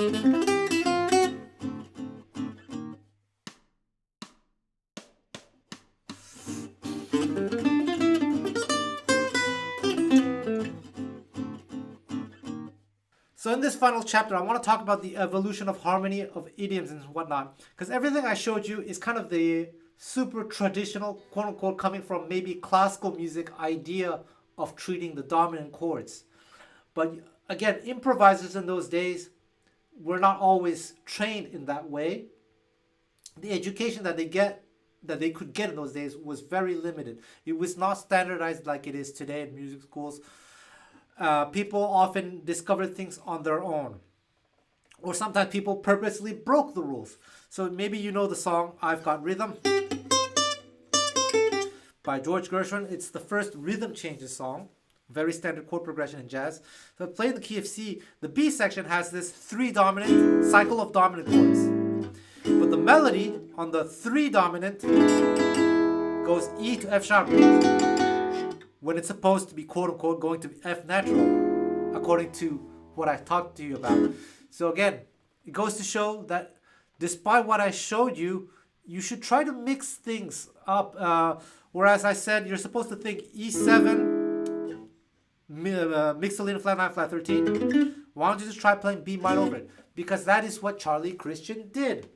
So in this final chapter, I want to talk about the evolution of harmony, of idioms and whatnot. Because everything I showed you is kind of the super traditional, quote unquote, coming from maybe classical music idea of treating the dominant chords. But again, improvisers in those days were not always trained in that way. The education that they could get in those days was very limited. It was not standardized like it is today in music schools. People often discovered things on their own. Or sometimes people purposely broke the rules. So maybe you know the song I've Got Rhythm by George Gershwin. It's the first rhythm changes song. Very standard chord progression in jazz. So playing the key of C, the B section has this 3 dominant cycle of dominant chords. But the melody on the 3 dominant goes E to F sharp, when it's supposed to be quote unquote going to F natural, according to what I talked to you about. So again, it goes to show that despite what I showed you, you should try to mix things up. Whereas I said you're supposed to think E7, Mixolydian flat 9, flat 13. Why don't you just try playing B minor over it? Because that is what Charlie Christian did.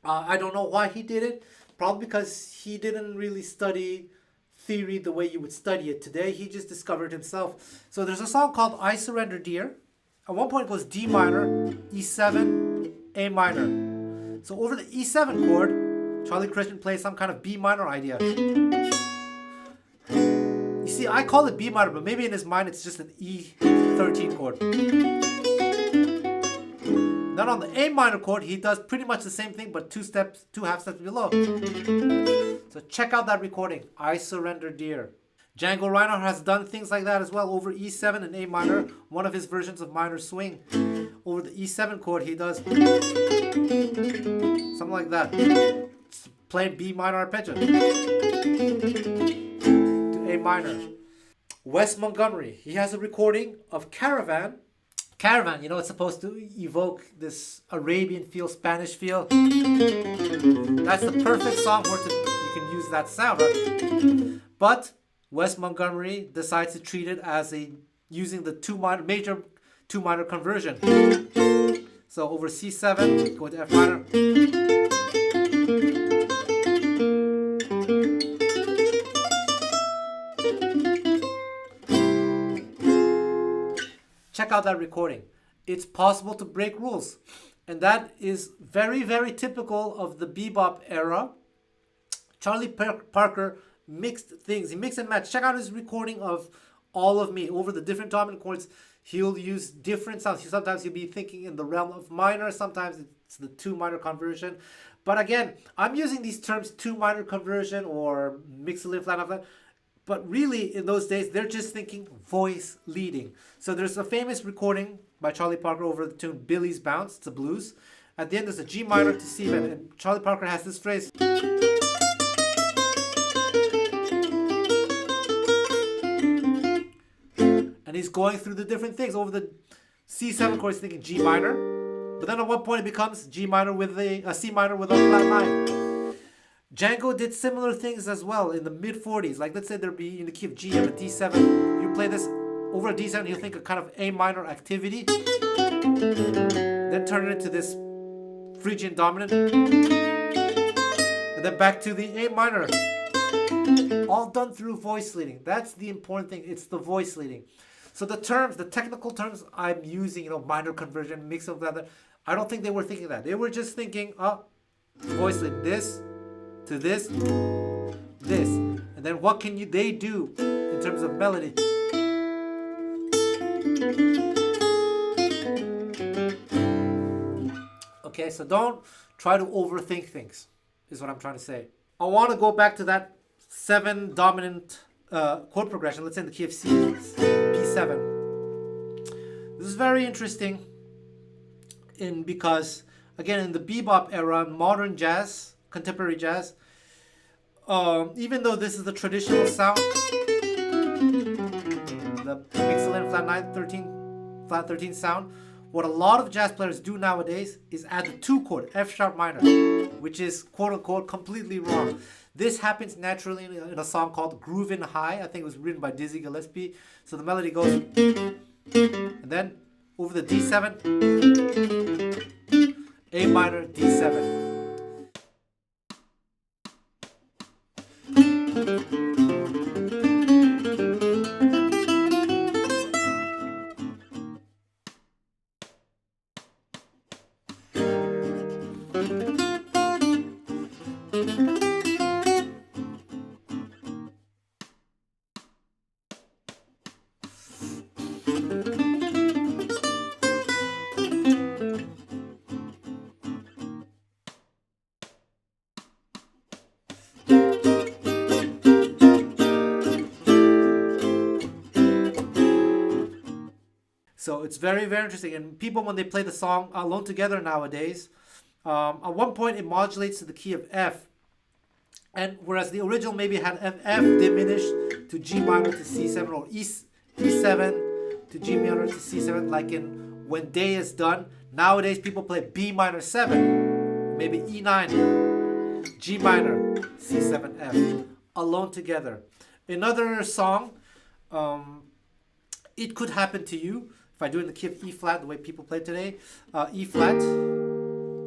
I don't know why he did it. Probably because he didn't really study theory the way you would study it today. He just discovered himself. So there's a song called I Surrender Dear. At one point it goes D minor, E7, A minor. So over the E7 chord, Charlie Christian plays some kind of B minor idea. You see, I call it B minor, but maybe in his mind it's just an E13 chord. Then on the A minor chord, he does pretty much the same thing, but 2 half steps below. So check out that recording, I Surrender Dear. Django Reinhardt has done things like that as well over E7 and A minor, one of his versions of minor swing. Over the E7 chord, he does something like that. Playing B minor arpeggio to A minor. Wes Montgomery, he has a recording of Caravan. Caravan, you know, it's supposed to evoke this Arabian feel, Spanish feel. That's the perfect song for it to, you can use that sound, right? But Wes Montgomery decides to treat it as using the major 2 minor conversion. So over C7, go to F minor. Check out that recording. It's possible to break rules. And that is very, very typical of the bebop era. Charlie Parker mixed things. He mixed and matched. Check out his recording of All of Me. Over the different dominant chords, he'll use different sounds. Sometimes he'll be thinking in the realm of minor. Sometimes it's the 2 minor conversion. But again, I'm using these terms 2 minor conversion or Mixolydian flat 9 flat. But really, in those days, they're just thinking voice leading. So there's a famous recording by Charlie Parker over the tune Billy's Bounce. It's a blues. At the end, there's a G minor to C minor. And Charlie Parker has this phrase. And he's going through the different things. Over the C7 chord, he's thinking G minor. But then at one point, it becomes G minor with a C minor with a flat 9. Django did similar things as well in the mid-40s. Like let's say there'd be in the key of G, you have a D7. You play this over a D7, you think a kind of A minor activity. Then turn it into this Phrygian dominant. And then back to the A minor. All done through voice leading. That's the important thing. It's the voice leading. So the terms, the technical terms I'm using, you know, minor conversion, mix of that, I don't think they were thinking that. They were just thinking, voice leading. This to this, and then what can they do in terms of melody? Okay, so don't try to overthink things, is what I'm trying to say. I want to go back to that 7 dominant chord progression. Let's say in the key of C, P7. This is very interesting because, again, in the bebop era, modern jazz, contemporary jazz, even though this is the traditional sound, the Mixolydian flat 9, 13, flat 13 sound, What a lot of jazz players do nowadays is add the 2 chord, F sharp minor, which is quote unquote completely wrong. This happens naturally in a song called Groovin' High. I think it was written by Dizzy Gillespie. So the melody goes, and then over the D7, A minor, D7. So it's very, very interesting. And people, when they play the song alone together nowadays, at one point it modulates to the key of F. And whereas the original maybe had F diminished to G minor to C7 or E7 to G minor to C7, like in When Day Is Done. Nowadays people play B minor 7, maybe E9, G minor, C7, F, alone together. Another song, It Could Happen to You. If I do it in the key of E flat, the way people play today, E flat,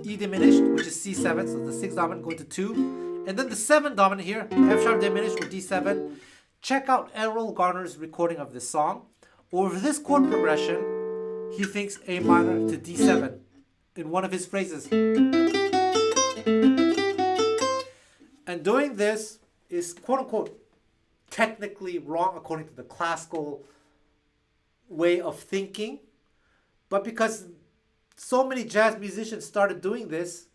E diminished, which is C7, so the 6 dominant going to 2, and then the 7 dominant here, F sharp diminished or D7. Check out Errol Garner's recording of this song. Over this chord progression, he thinks A minor to D7 in one of his phrases. And doing this is quote unquote technically wrong according to the classical way of thinking, but because so many jazz musicians started doing this,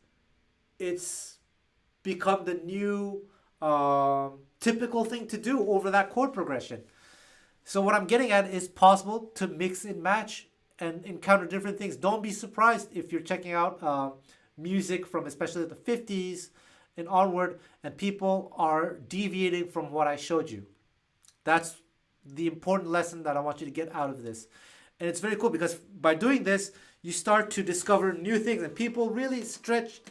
it's become the new typical thing to do over that chord progression. So what I'm getting at is possible to mix and match and encounter different things. Don't be surprised if you're checking out music from especially the 50s and onward, and people are deviating from what I showed you. That's the important lesson that I want you to get out of this. And it's very cool because by doing this, you start to discover new things, and people really stretch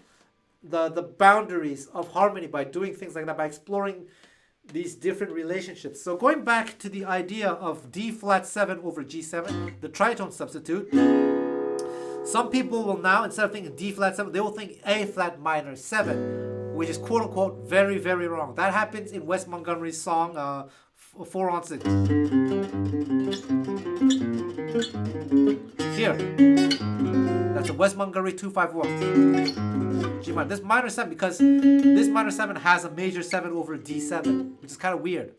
the boundaries of harmony by doing things like that, by exploring these different relationships. So going back to the idea of D flat 7 over G7, the tritone substitute, some people will now, instead of thinking D flat 7, they will think A flat minor 7, which is quote unquote very, very wrong. That happens in Wes Montgomery's song 4 on 6. Here, that's a Wes Montgomery 251. G minor. This minor 7, because this minor 7 has a major 7 over D7, which is kind of weird.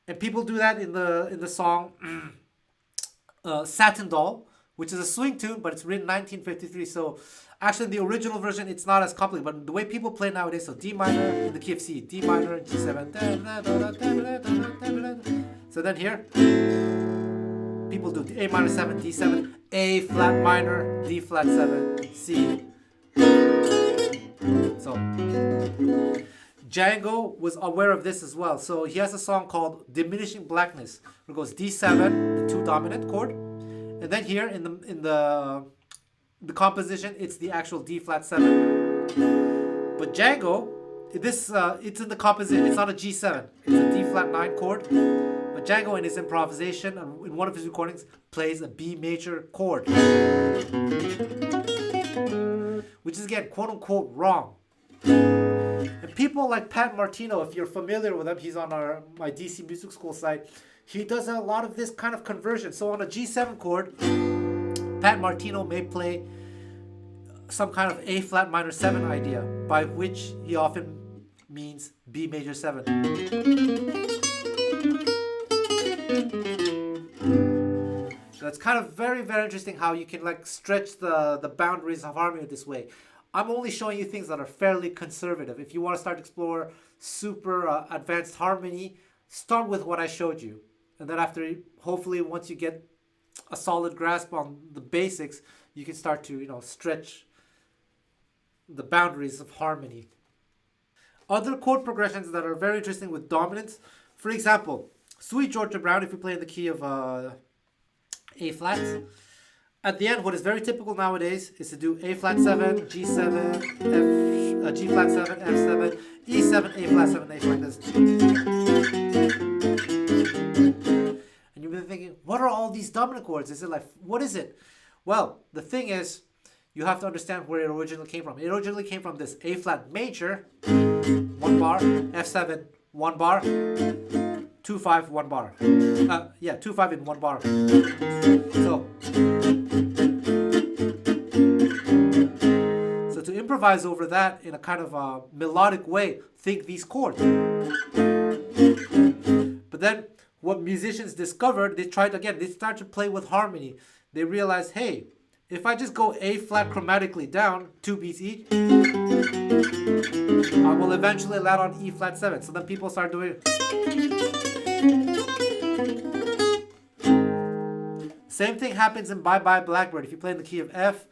And people do that in the song Satin Doll, which is a swing tune, but it's written 1953. So actually in the original version, it's not as complicated, but the way people play nowadays, so D minor in the key of C, D minor, G7. So then here, people do A minor 7, D7, A flat minor, D flat 7, C. So Django was aware of this as well. So he has a song called Diminishing Blackness, where it goes D7, the 2 dominant chord, and then here in the composition, it's the actual D flat 7. But Django, this it's in the composition. It's not a G7. It's a D flat 9 chord. But Django, in his improvisation, in one of his recordings, plays a B major chord, which is again quote unquote wrong. And people like Pat Martino, if you're familiar with him, he's on my DC Music School site. He does a lot of this kind of conversion. So on a G7 chord, Pat Martino may play some kind of A flat minor 7 idea, by which he often means B major 7. So it's kind of very, very interesting how you can like stretch the boundaries of harmony this way. I'm only showing you things that are fairly conservative. If you want to start to explore super advanced harmony, start with what I showed you. And then after, hopefully, once you get a solid grasp on the basics, you can start to, stretch the boundaries of harmony. Other chord progressions that are very interesting with dominance, for example, Sweet Georgia Brown, if you play in the key of A flat, at the end, what is very typical nowadays is to do A flat 7, G7, F, G flat 7, F7, E7, A flat 7, A like this. And you've been thinking, what are all these dominant chords? Is it like, what is it? Well, the thing is, you have to understand where it originally came from. It originally came from this A flat major, 1 bar, F7, 1 bar, 2-5, 1 bar. 2-5 in 1 bar. So to improvise over that in a kind of a melodic way, think these chords. But then what musicians discovered, they started to play with harmony. They realized, hey, if I just go A flat chromatically down, 2 beats each, I will eventually land on E flat 7. So then people start doing. Same thing happens in Bye Bye Blackbird. If you play in the key of F,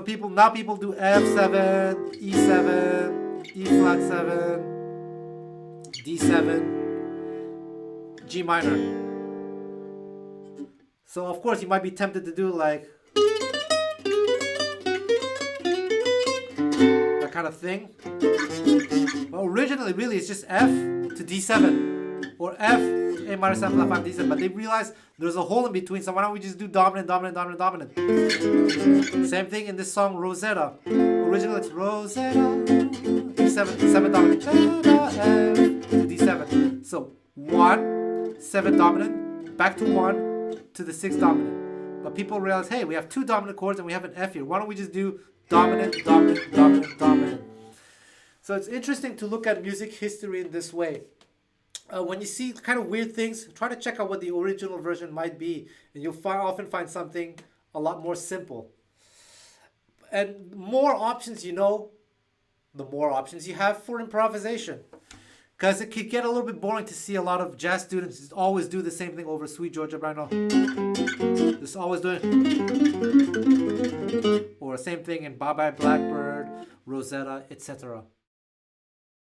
people do F7, E7, E flat 7, D7, G minor. So of course you might be tempted to do like that kind of thing. But originally really it's just F to D7 or F to A minor 7 flat 5 D7. But they realized there's a hole in between, so why don't we just do dominant, dominant, dominant, dominant. Same thing in this song Rosetta. Originally it's Rosetta, D7, 7 dominant, F to D7. So 1, 7 dominant, back to 1 to the 6 dominant. But people realize, hey, we have 2 dominant chords and we have an F here. Why don't we just do dominant, dominant, dominant, dominant. So it's interesting to look at music history in this way. When you see kind of weird things, try to check out what the original version might be. And you'll often find something a lot more simple. And more options you know, the more options you have for improvisation. Because it could get a little bit boring to see a lot of jazz students just always do the same thing over Sweet Georgia Brano. Just always doing. Or same thing in Bye Bye Blackbird, Rosetta, etc.